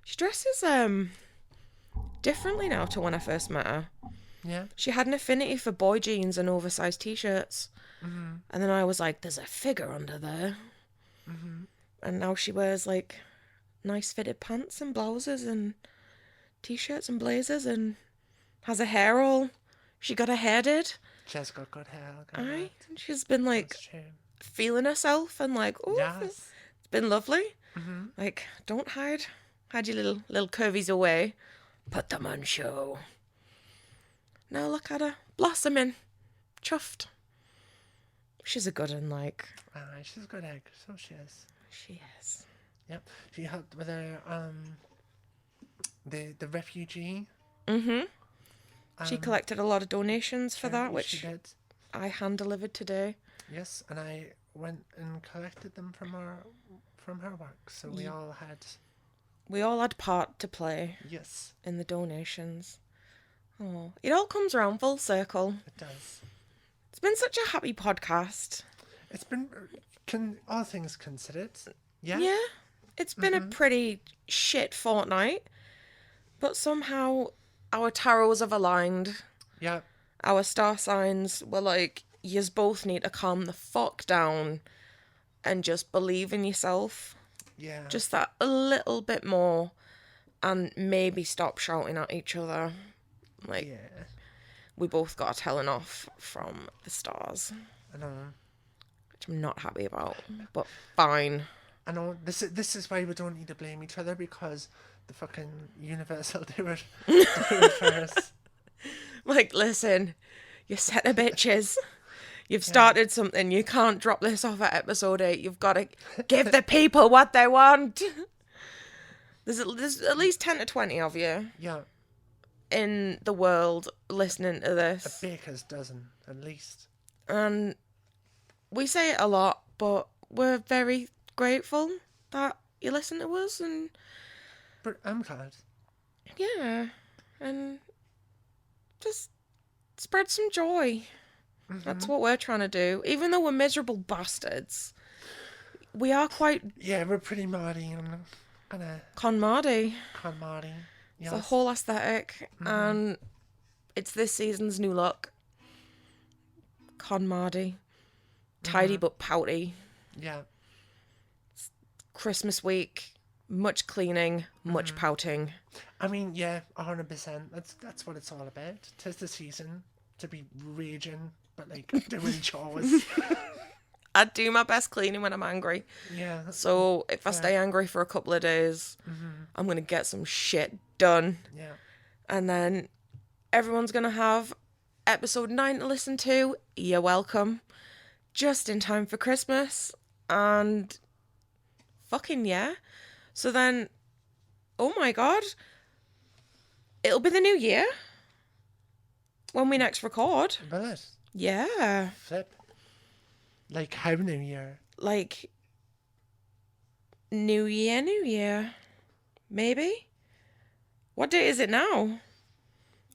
She dresses differently now to when I first met her. Yeah. She had an affinity for boy jeans and oversized t-shirts. Mm-hmm. And then I was like, there's a figure under there. Mm-hmm. And now she wears like nice fitted pants and blouses and t-shirts and blazers and has her hair all. She got her hair did. She has got good hair. Aye. She's been like feeling herself and like, oh, yes. it's been lovely. Mm-hmm. Like, don't hide your little curvies away. Put them on show. Now look at her, blossoming, chuffed. She's a good one, like. Aye, she's a good egg. So she is. She is. Yep. She helped with her the refugee. Mm-hmm. She collected a lot of donations for that, which she did. I hand delivered today. Yes, and I went and collected them from her work. So we all had part to play. Yes. In the donations. Oh, it all comes around full circle. It does. It's been such a happy podcast. It's been, all things considered. Yeah. Yeah. It's been a pretty shit fortnight, but somehow our tarots have aligned. Yeah. Our star signs were like, yous both need to calm the fuck down and just believe in yourself. Yeah. Just that a little bit more and maybe stop shouting at each other. Like, yeah. We both got a telling off from the stars. I know. Which I'm not happy about, but fine. I know. This is why we don't need to blame each other, because the fucking universe will do it for us. Like, listen, you set of bitches. You've started something. You can't drop this off at episode 8. You've got to give the people what they want. There's at least 10 to 20 of you. Yeah. In the world listening to this. A baker's dozen, at least. And we say it a lot, but we're very grateful that you listen to us. And but I'm glad. Yeah. And just spread some joy. Mm-hmm. That's what we're trying to do. Even though we're miserable bastards, We are quite Yeah, we're pretty mardy. I'm gonna con-mardy. con-mardy. It's Yes. a whole aesthetic, and it's this season's new look. Con-mardy. Tidy but pouty. Yeah. Christmas week. Much cleaning, much pouting. I mean, yeah, 100%. That's what it's all about. 'Tis the season to be raging, but like doing chores. I do my best cleaning when I'm angry. Yeah. So if I stay angry for a couple of days, I'm going to get some shit done. Yeah. And then everyone's going to have episode 9 to listen to. You're welcome. Just in time for Christmas. And fucking yeah. So then, oh my God, it'll be the new year when we next record. Will it? Yeah. Flip. Like how New Year? Like, New Year. Maybe? What date is it now?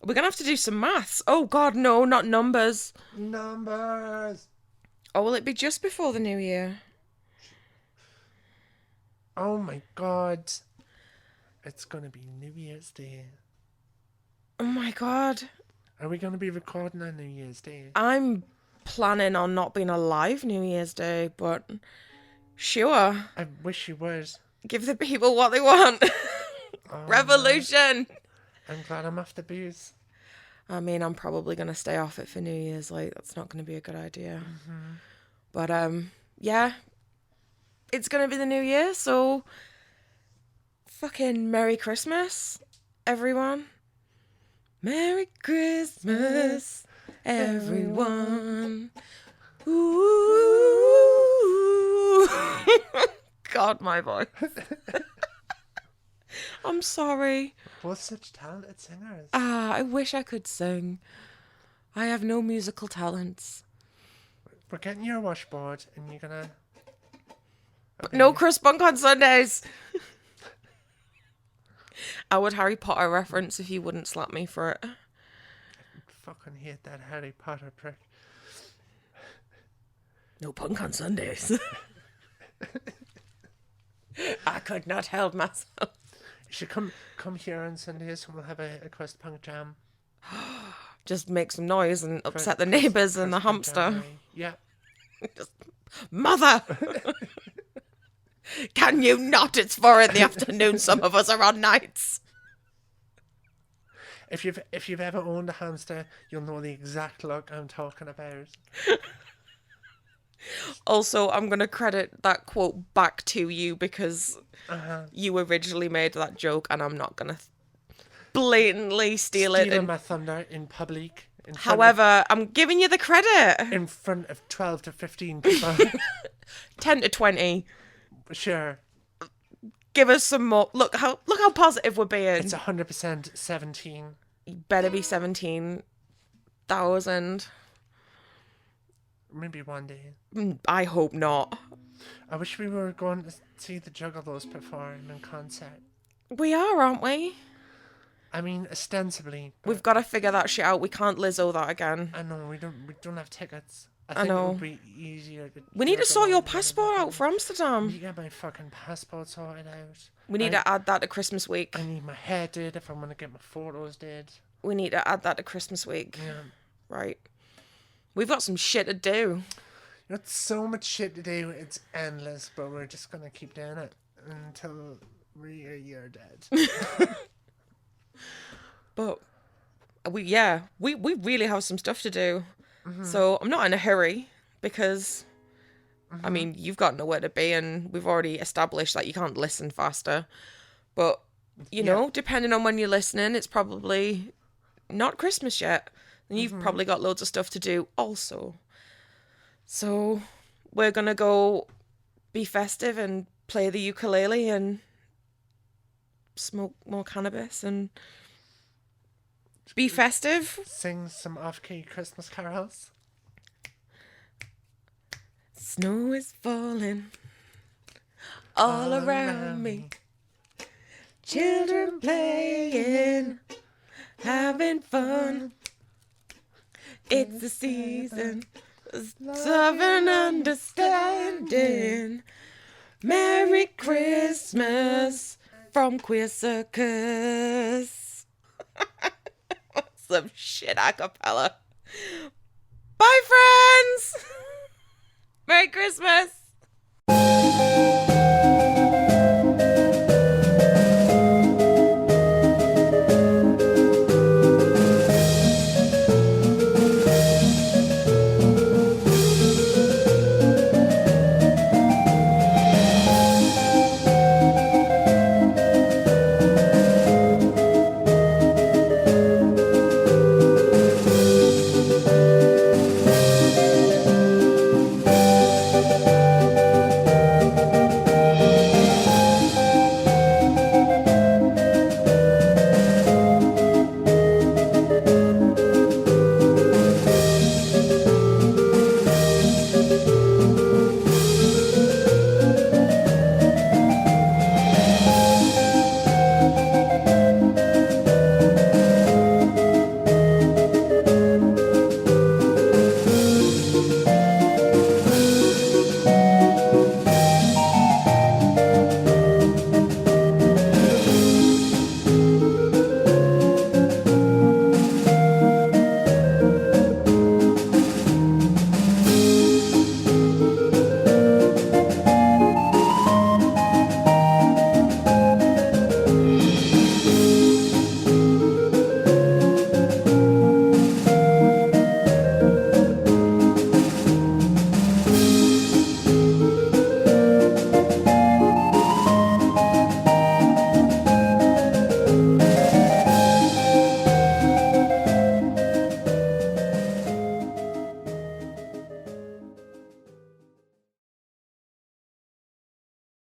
We're going to have to do some maths. Oh God, no, not numbers. Numbers! Or will it be just before the New Year? Oh my God. It's gonna be New Year's Day. Oh my God. Are we gonna be recording on New Year's Day? I'm planning on not being alive New Year's Day, but sure. I wish you would. Give the people what they want. Oh, Revolution. I'm glad I'm off the booze. I mean, I'm probably going to stay off it for New Year's. Like, that's not going to be a good idea. But, yeah. It's going to be the New Year, so fucking Merry Christmas, everyone. Merry Christmas, everyone. Ooh. God, my voice. I'm sorry. We're such talented singers. I wish I could sing. I have no musical talents. We're getting your washboard and you're gonna... Okay. No crust bunk on Sundays. I would Harry Potter reference if you wouldn't slap me for it. I fucking hate that Harry Potter prick. No punk on Sundays. I could not help myself. You should come here on Sundays and we'll have a crust punk jam. Just make some noise and upset the neighbours and the hamster. Yeah. Just, Mother! Can you not? It's 4 in the afternoon. Some of us are on nights. If you've ever owned a hamster, you'll know the exact look I'm talking about. Also, I'm going to credit that quote back to you because you originally made that joke and I'm not going to blatantly steal it. Stealing my thunder in public. However, I'm giving you the credit. In front of 12 to 15 people. 10 to 20. Sure. Give us some more. Look how positive we're being. It's 100% 17. You better be 17,000. Maybe one day. I hope not. I wish we were going to see the Juggalos perform in concert. We are, aren't we? I mean, ostensibly. We've got to figure that shit out. We can't Lizzo that again. I know, we don't have tickets. I think know. it would be easier to... We need to sort your passport out for Amsterdam. You get my fucking passport sorted out. We need to add that to Christmas week. I need my hair did if I'm going to get my photos did. We need to add that to Christmas week. Yeah. Right. We've got some shit to do. You got so much shit to do, it's endless, but we're just going to keep doing it until you're dead. But we really have some stuff to do. So I'm not in a hurry because, I mean, you've got nowhere to be and we've already established that you can't listen faster. But, you know, depending on when you're listening, it's probably not Christmas yet. And you've probably got loads of stuff to do also. So we're going to go be festive and play the ukulele and smoke more cannabis and be festive. Sing some off-key Christmas carols. Snow is falling all around me. Children playing, having fun. It's the season of love and understanding. Merry Christmas from Queer Circus. Some shit a cappella. Bye, friends. Merry Christmas.